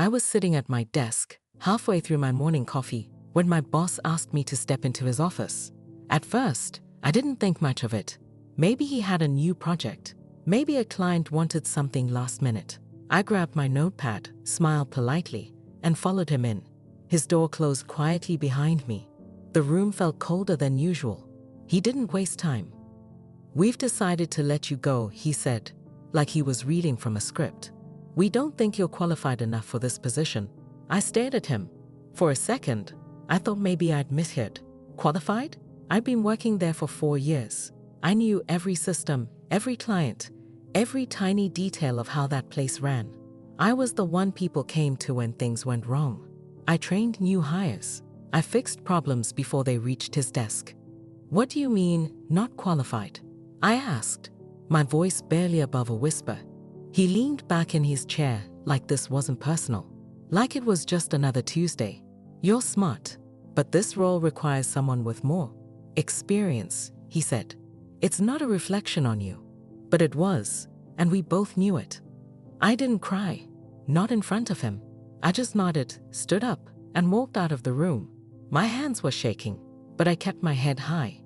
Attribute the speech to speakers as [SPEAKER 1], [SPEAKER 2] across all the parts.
[SPEAKER 1] I was sitting at my desk, halfway through my morning coffee, when my boss asked me to step into his office. At first, I didn't think much of it. Maybe he had a new project. Maybe a client wanted something last minute. I grabbed my notepad, smiled politely, and followed him in. His door closed quietly behind me. The room felt colder than usual. He didn't waste time. "We've decided to let you go," he said, like he was reading from a script. "We don't think you're qualified enough for this position." I stared at him. For a second, I thought maybe I'd misheard. Qualified? I'd been working there for 4 years. I knew every system, every client, every tiny detail of how that place ran. I was the one people came to when things went wrong. I trained new hires. I fixed problems before they reached his desk. "What do you mean, not qualified?" I asked, my voice barely above a whisper. He leaned back in his chair like this wasn't personal, like it was just another Tuesday. "You're smart, but this role requires someone with more experience," he said. "It's not a reflection on you." But it was, and we both knew it. I didn't cry, not in front of him. I just nodded, stood up, and walked out of the room. My hands were shaking, but I kept my head high.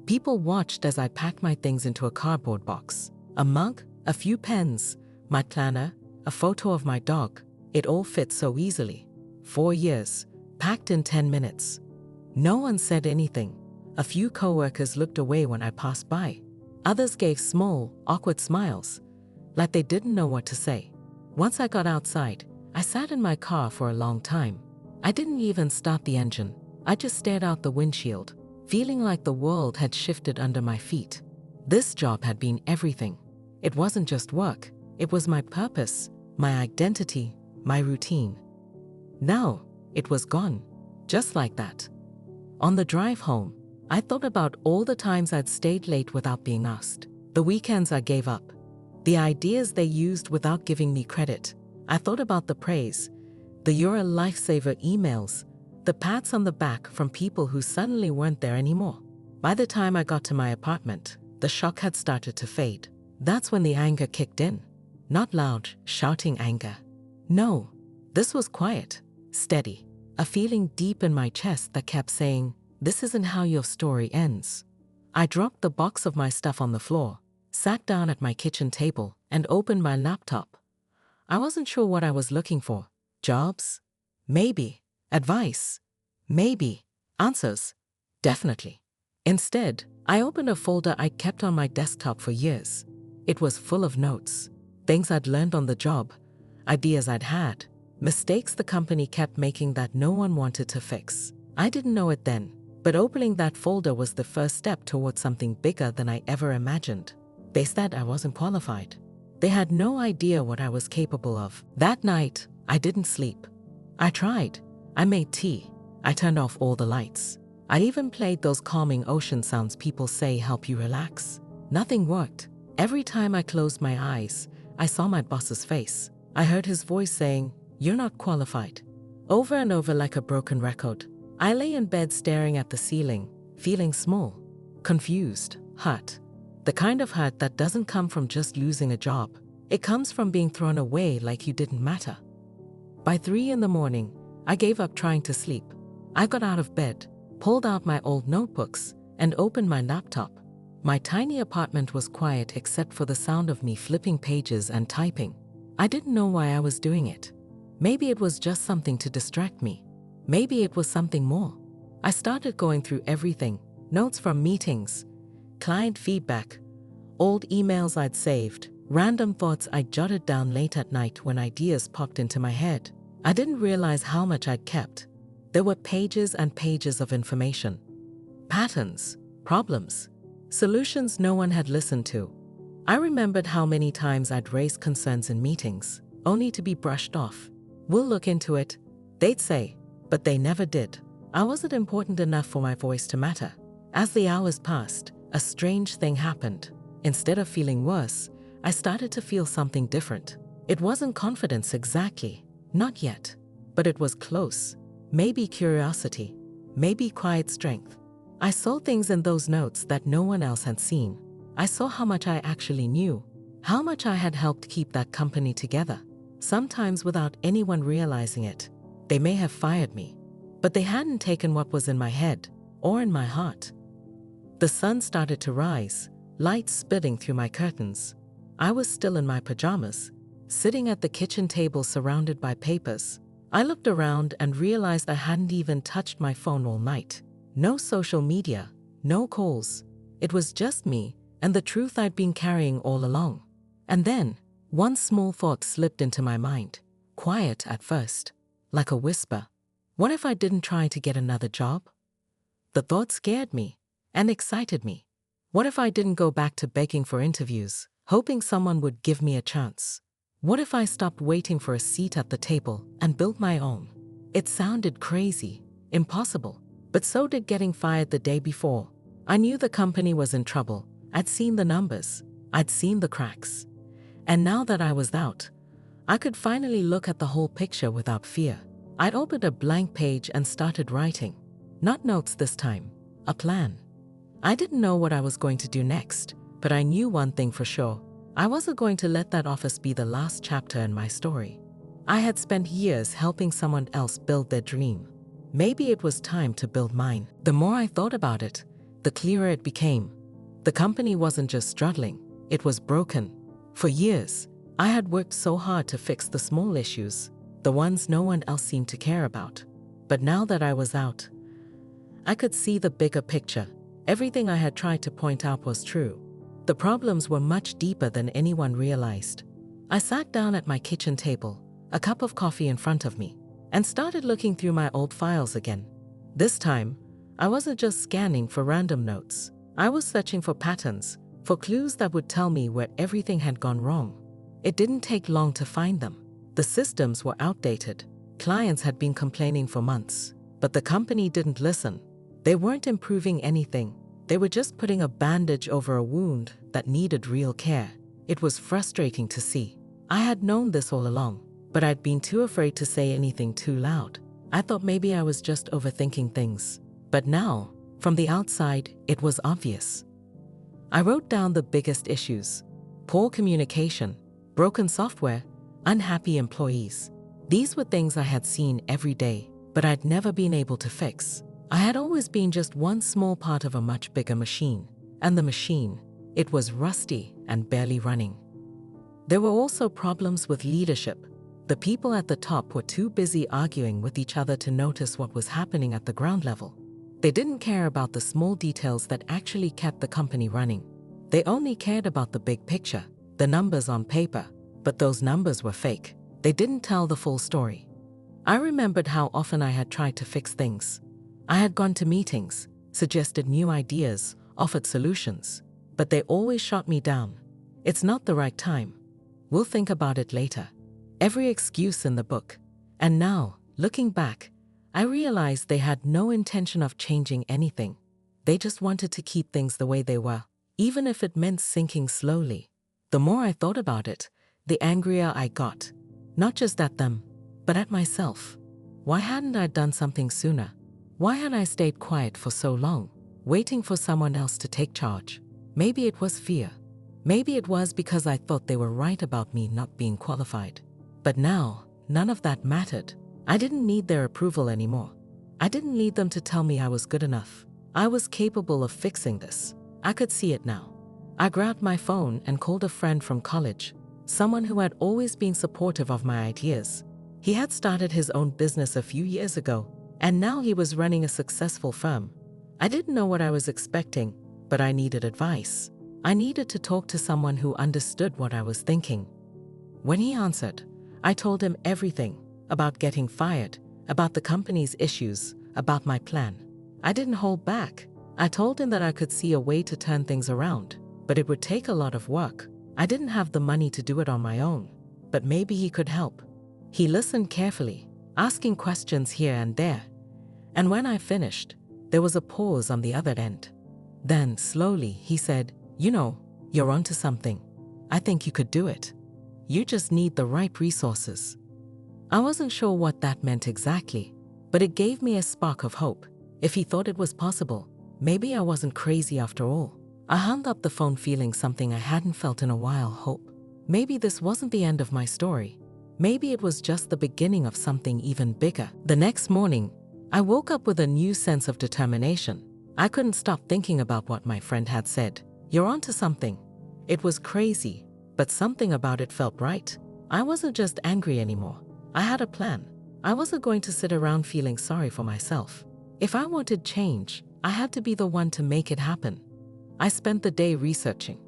[SPEAKER 1] People watched as I packed my things into a cardboard box. A mug, a few pens, my planner, a photo of my dog. It all fit so easily. 4 years, packed in 10 minutes. No one said anything. A few coworkers looked away when I passed by. Others gave small, awkward smiles, like they didn't know what to say. Once I got outside, I sat in my car for a long time. I didn't even start the engine. I just stared out the windshield, feeling like the world had shifted under my feet. This job had been everything. It wasn't just work. It was my purpose, my identity, my routine. Now, it was gone, just like that. On the drive home, I thought about all the times I'd stayed late without being asked, the weekends I gave up, the ideas they used without giving me credit. I thought about the praise, the "you're a lifesaver" emails, the pats on the back from people who suddenly weren't there anymore. By the time I got to my apartment, the shock had started to fade. That's when the anger kicked in. Not loud, shouting anger. No, this was quiet, steady, a feeling deep in my chest that kept saying, "This isn't how your story ends." I dropped the box of my stuff on the floor, sat down at my kitchen table, and opened my laptop. I wasn't sure what I was looking for. Jobs? Maybe. Advice? Maybe. Answers? Definitely. Instead, I opened a folder I'd kept on my desktop for years. It was full of notes, things I'd learned on the job, ideas I'd had, mistakes the company kept making that no one wanted to fix. I didn't know it then, but opening that folder was the first step towards something bigger than I ever imagined. They said I wasn't qualified. They had no idea what I was capable of. That night, I didn't sleep. I tried. I made tea. I turned off all the lights. I even played those calming ocean sounds people say help you relax. Nothing worked. Every time I closed my eyes, I saw my boss's face. I heard his voice saying, "You're not qualified." Over and over like a broken record. I lay in bed staring at the ceiling, feeling small, confused, hurt. The kind of hurt that doesn't come from just losing a job. It comes from being thrown away like you didn't matter. By 3 in the morning, I gave up trying to sleep. I got out of bed, pulled out my old notebooks, and opened my laptop. My tiny apartment was quiet except for the sound of me flipping pages and typing. I didn't know why I was doing it. Maybe it was just something to distract me. Maybe it was something more. I started going through everything, notes from meetings, client feedback, old emails I'd saved, random thoughts I'd jotted down late at night when ideas popped into my head. I didn't realize how much I'd kept. There were pages and pages of information. Patterns, problems, solutions no one had listened to. I remembered how many times I'd raised concerns in meetings, only to be brushed off. "We'll look into it," they'd say, but they never did. I wasn't important enough for my voice to matter. As the hours passed, a strange thing happened. Instead of feeling worse, I started to feel something different. It wasn't confidence exactly, not yet, but it was close. Maybe curiosity, maybe quiet strength. I saw things in those notes that no one else had seen. I saw how much I actually knew, how much I had helped keep that company together. sometimes without anyone realizing it. They may have fired me, but they hadn't taken what was in my head or in my heart. The sun started to rise, light spitting through my curtains. I was still in my pajamas, sitting at the kitchen table surrounded by papers. I looked around and realized I hadn't even touched my phone all night. No social media, no calls. It was just me and the truth I'd been carrying all along. And then, one small thought slipped into my mind, quiet at first, like a whisper. What if I didn't try to get another job? The thought scared me and excited me. What if I didn't go back to begging for interviews, hoping someone would give me a chance? What if I stopped waiting for a seat at the table and built my own? It sounded crazy, impossible, but so did getting fired the day before. I knew the company was in trouble. I'd seen the numbers. I'd seen the cracks. And now that I was out, I could finally look at the whole picture without fear. I'd opened a blank page and started writing. Not notes this time, a plan. I didn't know what I was going to do next, but I knew one thing for sure. I wasn't going to let that office be the last chapter in my story. I had spent years helping someone else build their dream. Maybe it was time to build mine. The more I thought about it, the clearer it became. The company wasn't just struggling, it was broken. For years, I had worked so hard to fix the small issues, the ones no one else seemed to care about. But now that I was out, I could see the bigger picture. Everything I had tried to point out was true. The problems were much deeper than anyone realized. I sat down at my kitchen table, a cup of coffee in front of me, and started looking through my old files again. This time, I wasn't just scanning for random notes. I was searching for patterns, for clues that would tell me where everything had gone wrong. It didn't take long to find them. The systems were outdated. Clients had been complaining for months, but the company didn't listen. They weren't improving anything. They were just putting a bandage over a wound that needed real care. It was frustrating to see. I had known this all along, but I'd been too afraid to say anything too loud. I thought maybe I was just overthinking things. But now, from the outside, it was obvious. I wrote down the biggest issues: poor communication, broken software, unhappy employees. These were things I had seen every day, but I'd never been able to fix. I had always been just one small part of a much bigger machine. And the machine, it was rusty and barely running. There were also problems with leadership. The people at the top were too busy arguing with each other to notice what was happening at the ground level. They didn't care about the small details that actually kept the company running. They only cared about the big picture, the numbers on paper, but those numbers were fake. They didn't tell the full story. I remembered how often I had tried to fix things. I had gone to meetings, suggested new ideas, offered solutions, but they always shot me down. It's not the right time. We'll think about it later. Every excuse in the book. And now, looking back, I realized they had no intention of changing anything. They just wanted to keep things the way they were, even if it meant sinking slowly. The more I thought about it, the angrier I got. Not just at them, but at myself. Why hadn't I done something sooner? Why had I stayed quiet for so long, waiting for someone else to take charge? Maybe it was fear. Maybe it was because I thought they were right about me not being qualified. But now, none of that mattered. I didn't need their approval anymore. I didn't need them to tell me I was good enough. I was capable of fixing this. I could see it now. I grabbed my phone and called a friend from college, someone who had always been supportive of my ideas. He had started his own business a few years ago, and now he was running a successful firm. I didn't know what I was expecting, but I needed advice. I needed to talk to someone who understood what I was thinking. When he answered, I told him everything about getting fired, about the company's issues, about my plan. I didn't hold back. I told him that I could see a way to turn things around, but it would take a lot of work. I didn't have the money to do it on my own, but maybe he could help. He listened carefully, asking questions here and there. And when I finished, there was a pause on the other end. Then, slowly, he said, "You know, you're onto something. I think you could do it. You just need the right resources." I wasn't sure what that meant exactly, but it gave me a spark of hope. If he thought it was possible, maybe I wasn't crazy after all. I hung up the phone feeling something I hadn't felt in a while: hope. Maybe this wasn't the end of my story. Maybe it was just the beginning of something even bigger. The next morning, I woke up with a new sense of determination. I couldn't stop thinking about what my friend had said. "You're onto something." It was crazy, but something about it felt right. I wasn't just angry anymore. I had a plan. I wasn't going to sit around feeling sorry for myself. If I wanted change, I had to be the one to make it happen. I spent the day researching.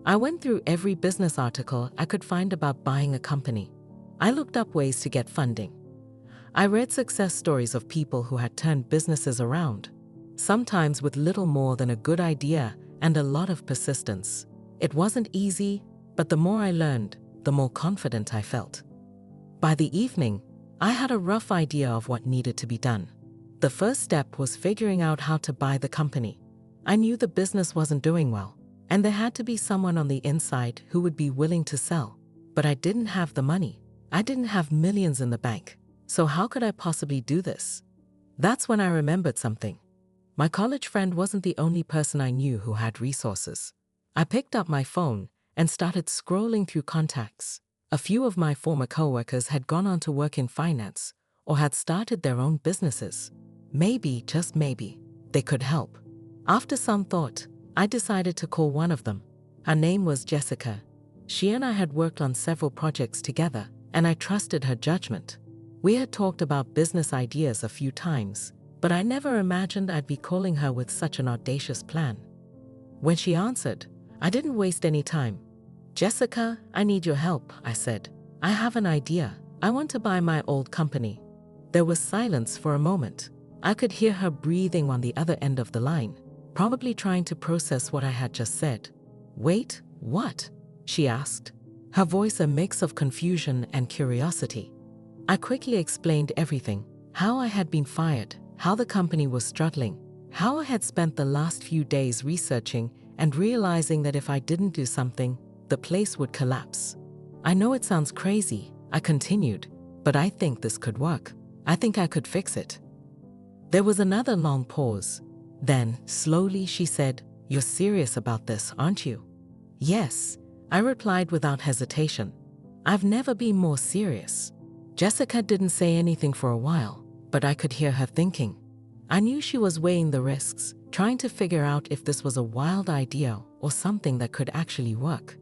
[SPEAKER 1] I went through every business article I could find about buying a company. I looked up ways to get funding. I read success stories of people who had turned businesses around, sometimes with little more than a good idea and a lot of persistence. It wasn't easy, but the more I learned, the more confident I felt. By the evening, I had a rough idea of what needed to be done. The first step was figuring out how to buy the company. I knew the business wasn't doing well, and there had to be someone on the inside who would be willing to sell. But I didn't have the money. I didn't have millions in the bank. So how could I possibly do this? That's when I remembered something. My college friend wasn't the only person I knew who had resources. I picked up my phone and started scrolling through contacts. A few of my former coworkers had gone on to work in finance or had started their own businesses. Maybe, just maybe, they could help. After some thought, I decided to call one of them. Her name was Jessica. She and I had worked on several projects together, and I trusted her judgment. We had talked about business ideas a few times, but I never imagined I'd be calling her with such an audacious plan. When she answered, I didn't waste any time. "Jessica, I need your help," I said. "I have an idea. I want to buy my old company." There was silence for a moment. I could hear her breathing on the other end of the line, probably trying to process what I had just said. "Wait, what?" she asked, her voice a mix of confusion and curiosity. I quickly explained everything: how I had been fired, how the company was struggling, how I had spent the last few days researching and realizing that if I didn't do something, the place would collapse. "I know it sounds crazy," I continued, "but I think this could work. I think I could fix it." There was another long pause. Then, slowly, she said, "You're serious about this, aren't you?" "Yes," I replied without hesitation. "I've never been more serious." Jessica didn't say anything for a while, but I could hear her thinking. I knew she was weighing the risks, trying to figure out if this was a wild idea or something that could actually work.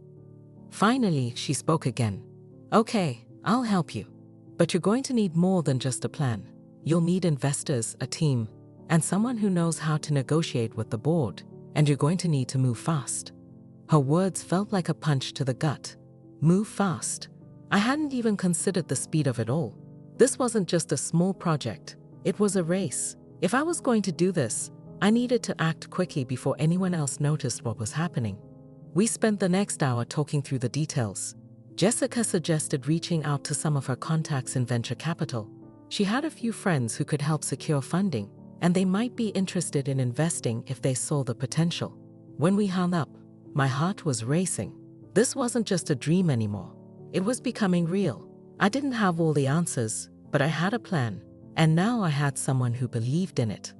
[SPEAKER 1] Finally, she spoke again. "Okay, I'll help you. But you're going to need more than just a plan. You'll need investors, a team, and someone who knows how to negotiate with the board, and you're going to need to move fast." Her words felt like a punch to the gut. Move fast. I hadn't even considered the speed of it all. This wasn't just a small project. It was a race. If I was going to do this, I needed to act quickly before anyone else noticed what was happening. We spent the next hour talking through the details. Jessica suggested reaching out to some of her contacts in venture capital. She had a few friends who could help secure funding, and they might be interested in investing if they saw the potential. When we hung up, my heart was racing. This wasn't just a dream anymore. It was becoming real. I didn't have all the answers, but I had a plan, and now I had someone who believed in it.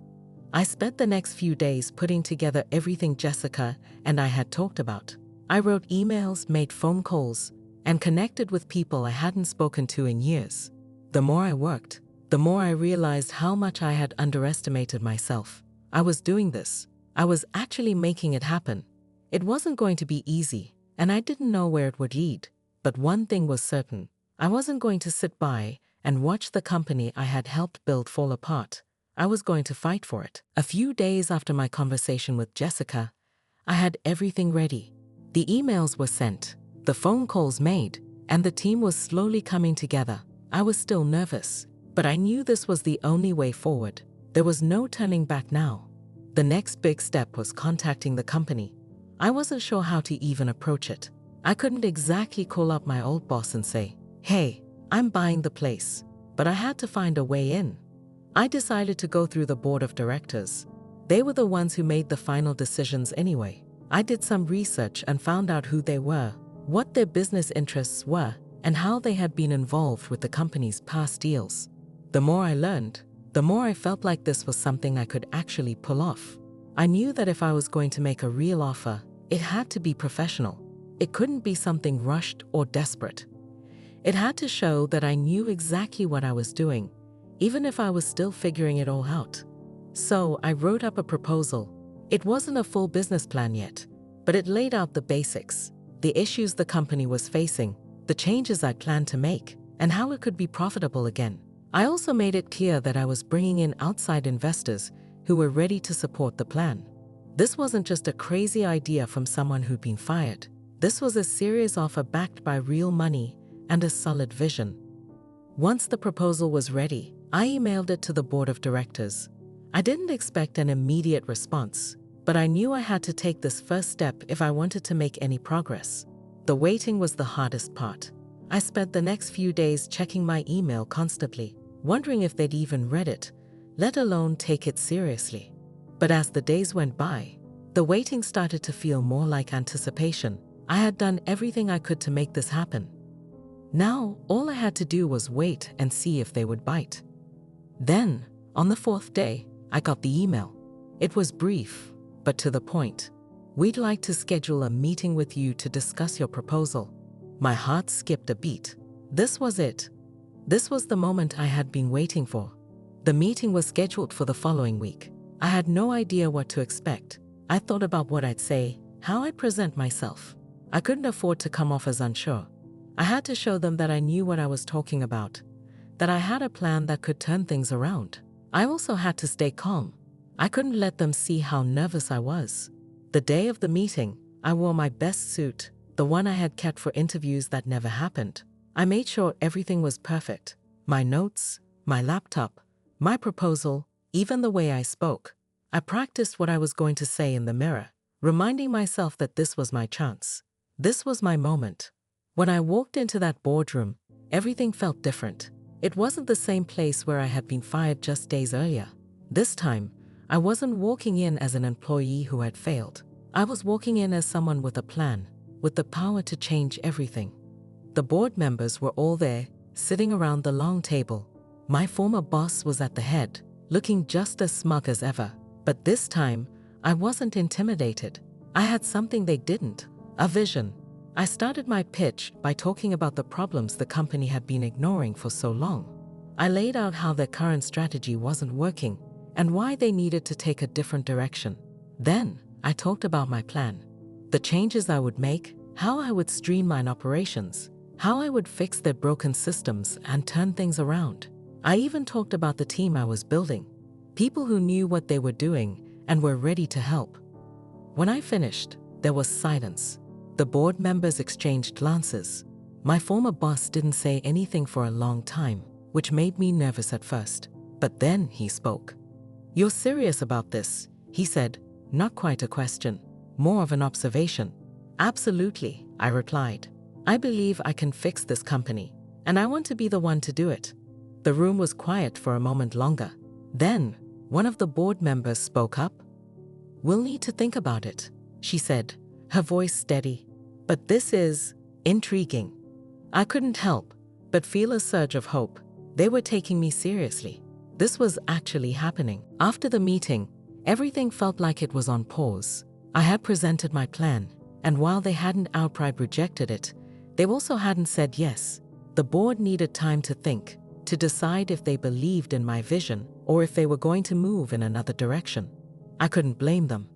[SPEAKER 1] I spent the next few days putting together everything Jessica and I had talked about. I wrote emails, made phone calls, and connected with people I hadn't spoken to in years. The more I worked, the more I realized how much I had underestimated myself. I was doing this. I was actually making it happen. It wasn't going to be easy, and I didn't know where it would lead. But one thing was certain: I wasn't going to sit by and watch the company I had helped build fall apart. I was going to fight for it. A few days after my conversation with Jessica, I had everything ready. The emails were sent, the phone calls made, and the team was slowly coming together. I was still nervous, but I knew this was the only way forward. There was no turning back now. The next big step was contacting the company. I wasn't sure how to even approach it. I couldn't exactly call up my old boss and say, "Hey, I'm buying the place," but I had to find a way in. I decided to go through the board of directors. They were the ones who made the final decisions anyway. I did some research and found out who they were, what their business interests were, and how they had been involved with the company's past deals. The more I learned, the more I felt like this was something I could actually pull off. I knew that if I was going to make a real offer, it had to be professional. It couldn't be something rushed or desperate. It had to show that I knew exactly what I was doing, even if I was still figuring it all out. So I wrote up a proposal. It wasn't a full business plan yet, but it laid out the basics, the issues the company was facing, the changes I planned to make, and how it could be profitable again. I also made it clear that I was bringing in outside investors who were ready to support the plan. This wasn't just a crazy idea from someone who'd been fired. This was a serious offer backed by real money and a solid vision. Once the proposal was ready, I emailed it to the board of directors. I didn't expect an immediate response, but I knew I had to take this first step if I wanted to make any progress. The waiting was the hardest part. I spent the next few days checking my email constantly, wondering if they'd even read it, let alone take it seriously. But as the days went by, the waiting started to feel more like anticipation. I had done everything I could to make this happen. Now, all I had to do was wait and see if they would bite. Then, on the fourth day, I got the email. It was brief, but to the point. We'd like to schedule a meeting with you to discuss your proposal. My heart skipped a beat. This was it. This was the moment I had been waiting for. The meeting was scheduled for the following week. I had no idea what to expect. I thought about what I'd say, how I'd present myself. I couldn't afford to come off as unsure. I had to show them that I knew what I was talking about, that I had a plan that could turn things around. I also had to stay calm. I couldn't let them see how nervous I was. The day of the meeting, I wore my best suit, the one I had kept for interviews that never happened. I made sure everything was perfect. My notes, my laptop, my proposal, even the way I spoke. I practiced what I was going to say in the mirror, reminding myself that this was my chance. This was my moment. When I walked into that boardroom, everything felt different. It wasn't the same place where I had been fired just days earlier. This time, I wasn't walking in as an employee who had failed. I was walking in as someone with a plan, with the power to change everything. The board members were all there, sitting around the long table. My former boss was at the head, looking just as smug as ever. But this time, I wasn't intimidated. I had something they didn't, a vision. I started my pitch by talking about the problems the company had been ignoring for so long. I laid out how their current strategy wasn't working and why they needed to take a different direction. Then, I talked about my plan, the changes I would make, how I would streamline operations, how I would fix their broken systems and turn things around. I even talked about the team I was building, people who knew what they were doing and were ready to help. When I finished, there was silence. The board members exchanged glances. My former boss didn't say anything for a long time, which made me nervous at first. But then he spoke. "You're serious about this?" he said, not quite a question, more of an observation. "Absolutely," I replied. "I believe I can fix this company, and I want to be the one to do it." The room was quiet for a moment longer. Then, one of the board members spoke up. "We'll need to think about it," she said, her voice steady. "But this is intriguing." I couldn't help but feel a surge of hope. They were taking me seriously. This was actually happening. After the meeting, everything felt like it was on pause. I had presented my plan, and while they hadn't outright rejected it, they also hadn't said yes. The board needed time to think, to decide if they believed in my vision or if they were going to move in another direction. I couldn't blame them.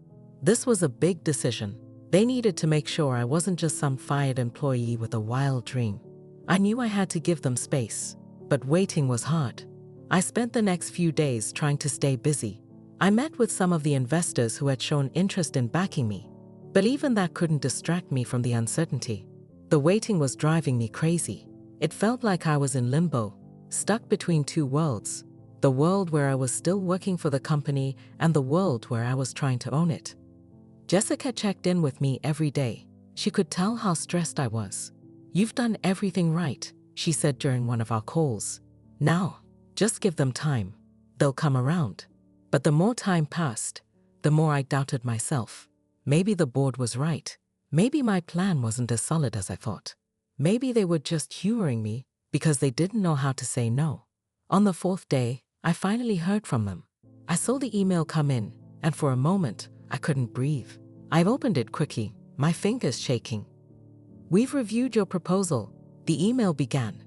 [SPEAKER 1] This was a big decision. They needed to make sure I wasn't just some fired employee with a wild dream. I knew I had to give them space, but waiting was hard. I spent the next few days trying to stay busy. I met with some of the investors who had shown interest in backing me, but even that couldn't distract me from the uncertainty. The waiting was driving me crazy. It felt like I was in limbo, stuck between two worlds, the world where I was still working for the company and the world where I was trying to own it. Jessica checked in with me every day. She could tell how stressed I was. "You've done everything right," she said during one of our calls. "Now, just give them time. They'll come around." But the more time passed, the more I doubted myself. Maybe the board was right. Maybe my plan wasn't as solid as I thought. Maybe they were just humoring me because they didn't know how to say no. On the fourth day, I finally heard from them. I saw the email come in, and for a moment, I couldn't breathe. I opened it quickly, my fingers shaking. "We've reviewed your proposal. The email began.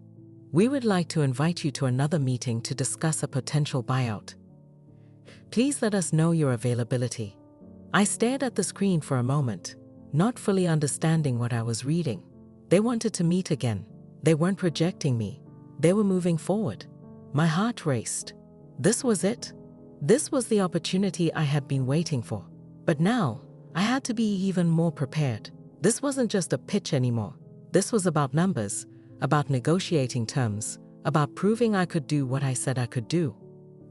[SPEAKER 1] We would like to invite you to another meeting to discuss a potential buyout. Please let us know your availability. I stared at the screen for a moment, not fully understanding what I was reading. They wanted to meet again. They weren't rejecting me. They were moving forward. My heart raced. This was it. This was the opportunity I had been waiting for. But now, I had to be even more prepared. This wasn't just a pitch anymore. This was about numbers, about negotiating terms, about proving I could do what I said I could do.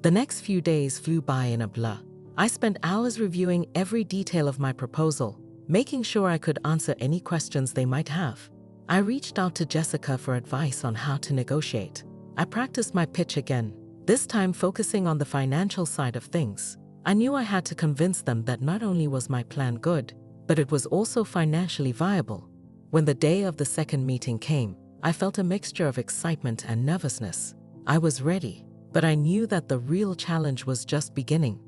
[SPEAKER 1] The next few days flew by in a blur. I spent hours reviewing every detail of my proposal, making sure I could answer any questions they might have. I reached out to Jessica for advice on how to negotiate. I practiced my pitch again, this time focusing on the financial side of things. I knew I had to convince them that not only was my plan good, but it was also financially viable. When the day of the second meeting came, I felt a mixture of excitement and nervousness. I was ready, but I knew that the real challenge was just beginning.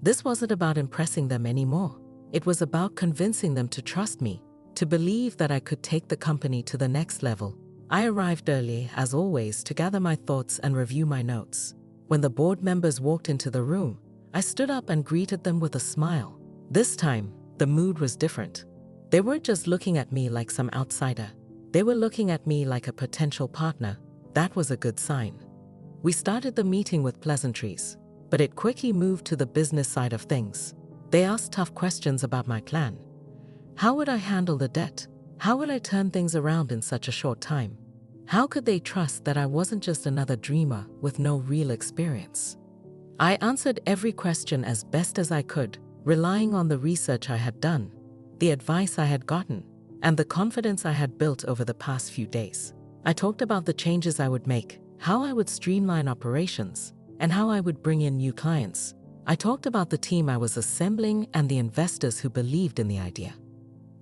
[SPEAKER 1] This wasn't about impressing them anymore. It was about convincing them to trust me, to believe that I could take the company to the next level. I arrived early, as always, to gather my thoughts and review my notes. When the board members walked into the room, I stood up and greeted them with a smile. This time, the mood was different. They weren't just looking at me like some outsider. They were looking at me like a potential partner. That was a good sign. We started the meeting with pleasantries, but it quickly moved to the business side of things. They asked tough questions about my plan. How would I handle the debt? How would I turn things around in such a short time? How could they trust that I wasn't just another dreamer with no real experience? I answered every question as best as I could, relying on the research I had done, the advice I had gotten, and the confidence I had built over the past few days. I talked about the changes I would make, how I would streamline operations, and how I would bring in new clients. I talked about the team I was assembling and the investors who believed in the idea.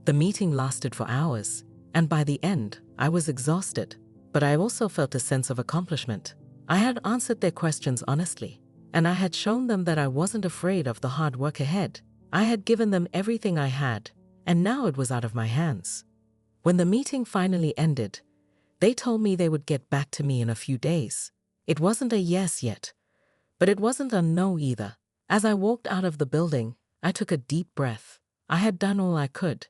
[SPEAKER 1] The meeting lasted for hours, and by the end, I was exhausted, but I also felt a sense of accomplishment. I had answered their questions honestly, and I had shown them that I wasn't afraid of the hard work ahead. I had given them everything I had, and now it was out of my hands. When the meeting finally ended, they told me they would get back to me in a few days. It wasn't a yes yet, but it wasn't a no either. As I walked out of the building, I took a deep breath. I had done all I could.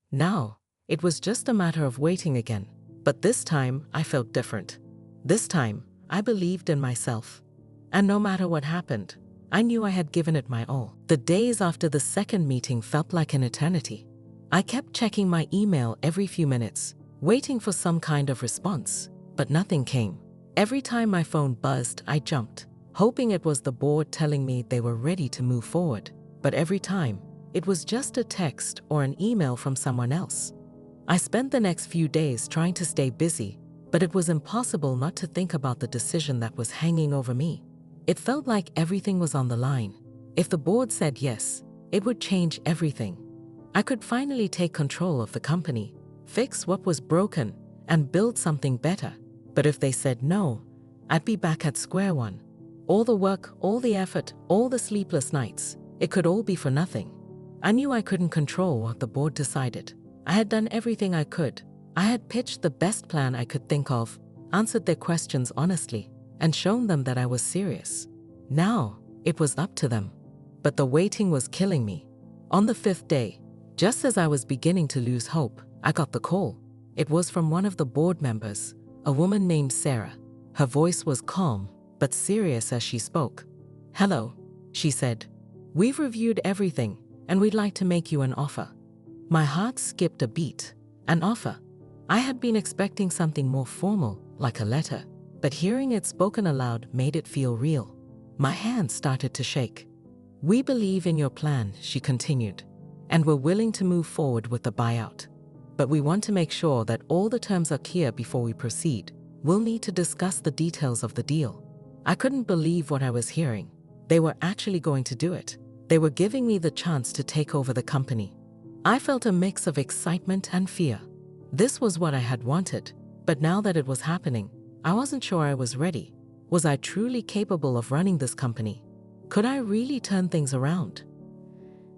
[SPEAKER 1] Now, it was just a matter of waiting again. But this time, I felt different. This time, I believed in myself. And no matter what happened, I knew I had given it my all. The days after the second meeting felt like an eternity. I kept checking my email every few minutes, waiting for some kind of response, but nothing came. Every time my phone buzzed, I jumped, hoping it was the board telling me they were ready to move forward. But every time, it was just a text or an email from someone else. I spent the next few days trying to stay busy, but it was impossible not to think about the decision that was hanging over me. It felt like everything was on the line. If the board said yes, it would change everything. I could finally take control of the company, fix what was broken, and build something better. But if they said no, I'd be back at square one. All the work, all the effort, all the sleepless nights, it could all be for nothing. I knew I couldn't control what the board decided. I had done everything I could. I had pitched the best plan I could think of, answered their questions honestly, and shown them that I was serious. Now, it was up to them. But the waiting was killing me. On the fifth day, just as I was beginning to lose hope, I got the call. It was from one of the board members, a woman named Sarah. Her voice was calm, but serious as she spoke. "Hello," she said. "We've reviewed everything, and we'd like to make you an offer." My heart skipped a beat. An offer. I had been expecting something more formal, like a letter, but hearing it spoken aloud made it feel real. My hands started to shake. "We believe in your plan," she continued, "and we're willing to move forward with the buyout. But we want to make sure that all the terms are clear before we proceed. We'll need to discuss the details of the deal." I couldn't believe what I was hearing. They were actually going to do it. They were giving me the chance to take over the company. I felt a mix of excitement and fear. This was what I had wanted, but now that it was happening, I wasn't sure I was ready. Was I truly capable of running this company? Could I really turn things around?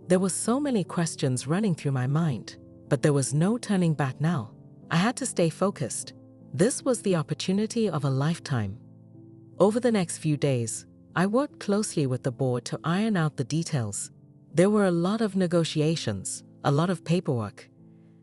[SPEAKER 1] There were so many questions running through my mind, but there was no turning back now. I had to stay focused. This was the opportunity of a lifetime. Over the next few days, I worked closely with the board to iron out the details. There were a lot of negotiations, a lot of paperwork,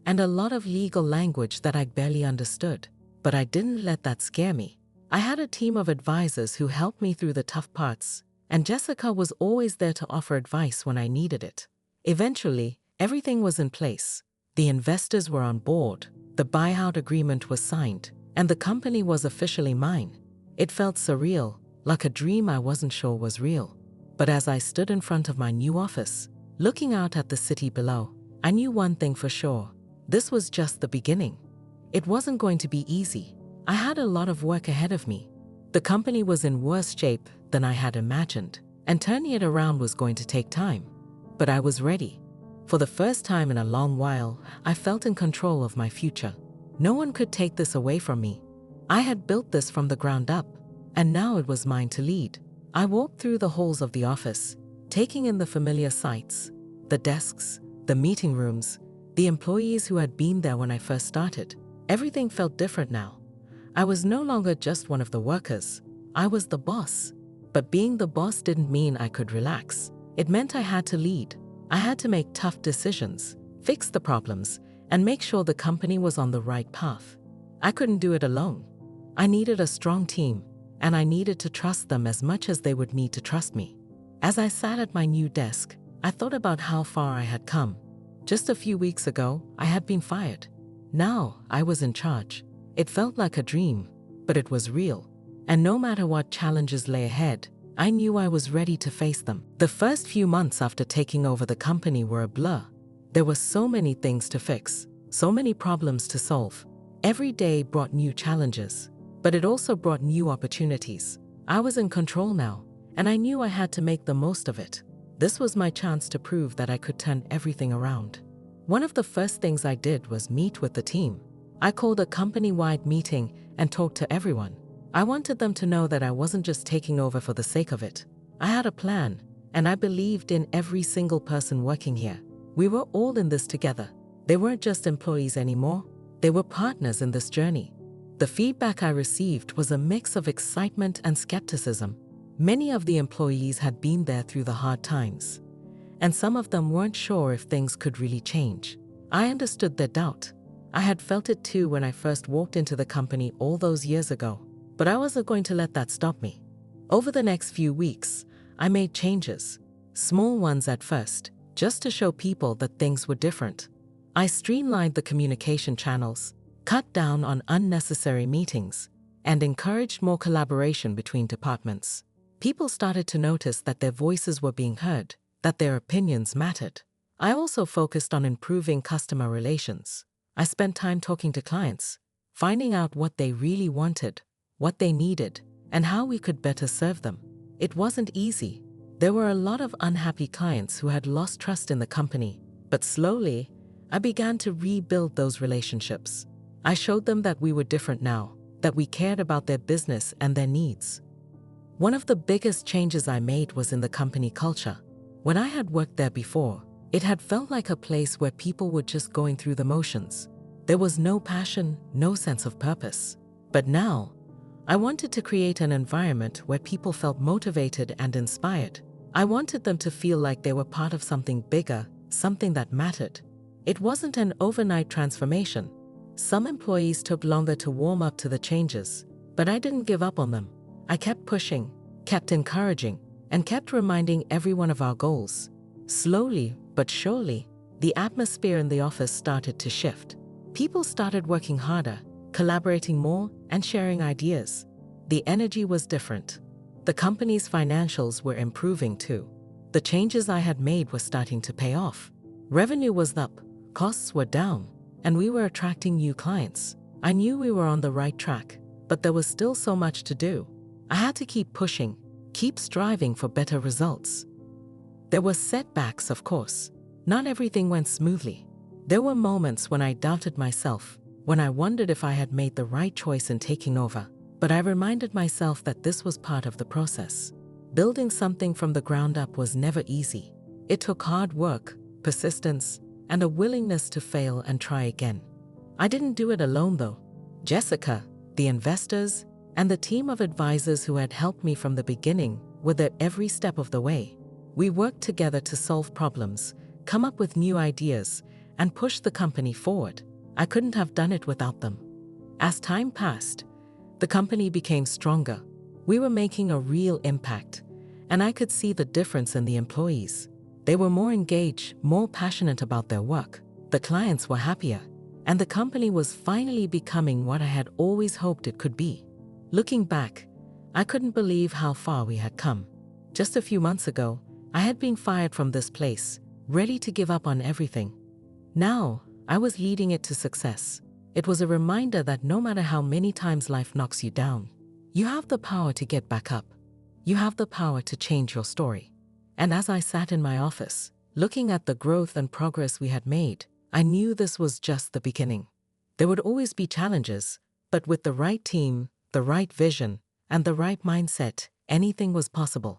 [SPEAKER 1] and a lot of legal language that I barely understood. But I didn't let that scare me. I had a team of advisors who helped me through the tough parts, and Jessica was always there to offer advice when I needed it. Eventually, everything was in place. The investors were on board, the buyout agreement was signed, and the company was officially mine. It felt surreal, like a dream I wasn't sure was real. But as I stood in front of my new office, looking out at the city below, I knew one thing for sure. This was just the beginning. It wasn't going to be easy. I had a lot of work ahead of me. The company was in worse shape than I had imagined, and turning it around was going to take time. But I was ready. For the first time in a long while, I felt in control of my future. No one could take this away from me. I had built this from the ground up, and now it was mine to lead. I walked through the halls of the office, taking in the familiar sights, the desks, the meeting rooms, the employees who had been there when I first started. Everything felt different now. I was no longer just one of the workers. I was the boss. But being the boss didn't mean I could relax. It meant I had to lead. I had to make tough decisions, fix the problems, and make sure the company was on the right path. I couldn't do it alone. I needed a strong team, and I needed to trust them as much as they would need to trust me. As I sat at my new desk, I thought about how far I had come. Just a few weeks ago, I had been fired. Now, I was in charge. It felt like a dream, but it was real. And no matter what challenges lay ahead, I knew I was ready to face them. The first few months after taking over the company were a blur. There were so many things to fix, so many problems to solve. Every day brought new challenges, but it also brought new opportunities. I was in control now, and I knew I had to make the most of it. This was my chance to prove that I could turn everything around. One of the first things I did was meet with the team. I called a company-wide meeting and talked to everyone. I wanted them to know that I wasn't just taking over for the sake of it. I had a plan, and I believed in every single person working here. We were all in this together. They weren't just employees anymore. They were partners in this journey. The feedback I received was a mix of excitement and skepticism. Many of the employees had been there through the hard times, and some of them weren't sure if things could really change. I understood their doubt. I had felt it too when I first walked into the company all those years ago, but I wasn't going to let that stop me. Over the next few weeks, I made changes, small ones at first, just to show people that things were different. I streamlined the communication channels, cut down on unnecessary meetings, and encouraged more collaboration between departments. People started to notice that their voices were being heard, that their opinions mattered. I also focused on improving customer relations. I spent time talking to clients, finding out what they really wanted, what they needed, and how we could better serve them. It wasn't easy. There were a lot of unhappy clients who had lost trust in the company, but slowly, I began to rebuild those relationships. I showed them that we were different now, that we cared about their business and their needs. One of the biggest changes I made was in the company culture. When I had worked there before, it had felt like a place where people were just going through the motions. There was no passion, no sense of purpose. But now, I wanted to create an environment where people felt motivated and inspired. I wanted them to feel like they were part of something bigger, something that mattered. It wasn't an overnight transformation. Some employees took longer to warm up to the changes, but I didn't give up on them. I kept pushing, kept encouraging, and kept reminding everyone of our goals. Slowly but surely, the atmosphere in the office started to shift. People started working harder, collaborating more, and sharing ideas. The energy was different. The company's financials were improving too. The changes I had made were starting to pay off. Revenue was up, costs were down, and we were attracting new clients. I knew we were on the right track, but there was still so much to do. I had to keep pushing, keep striving for better results. There were setbacks, of course. Not everything went smoothly. There were moments when I doubted myself, when I wondered if I had made the right choice in taking over. But I reminded myself that this was part of the process. Building something from the ground up was never easy. It took hard work, persistence, and a willingness to fail and try again. I didn't do it alone though. Jessica, the investors, and the team of advisors who had helped me from the beginning were there every step of the way. We worked together to solve problems, come up with new ideas, and push the company forward. I couldn't have done it without them. As time passed, the company became stronger. We were making a real impact, and I could see the difference in the employees. They were more engaged, more passionate about their work. The clients were happier, and the company was finally becoming what I had always hoped it could be. Looking back, I couldn't believe how far we had come. Just a few months ago, I had been fired from this place, ready to give up on everything. Now, I was leading it to success. It was a reminder that no matter how many times life knocks you down, you have the power to get back up. You have the power to change your story. And as I sat in my office, looking at the growth and progress we had made, I knew this was just the beginning. There would always be challenges, but with the right team, the right vision, and the right mindset, anything was possible.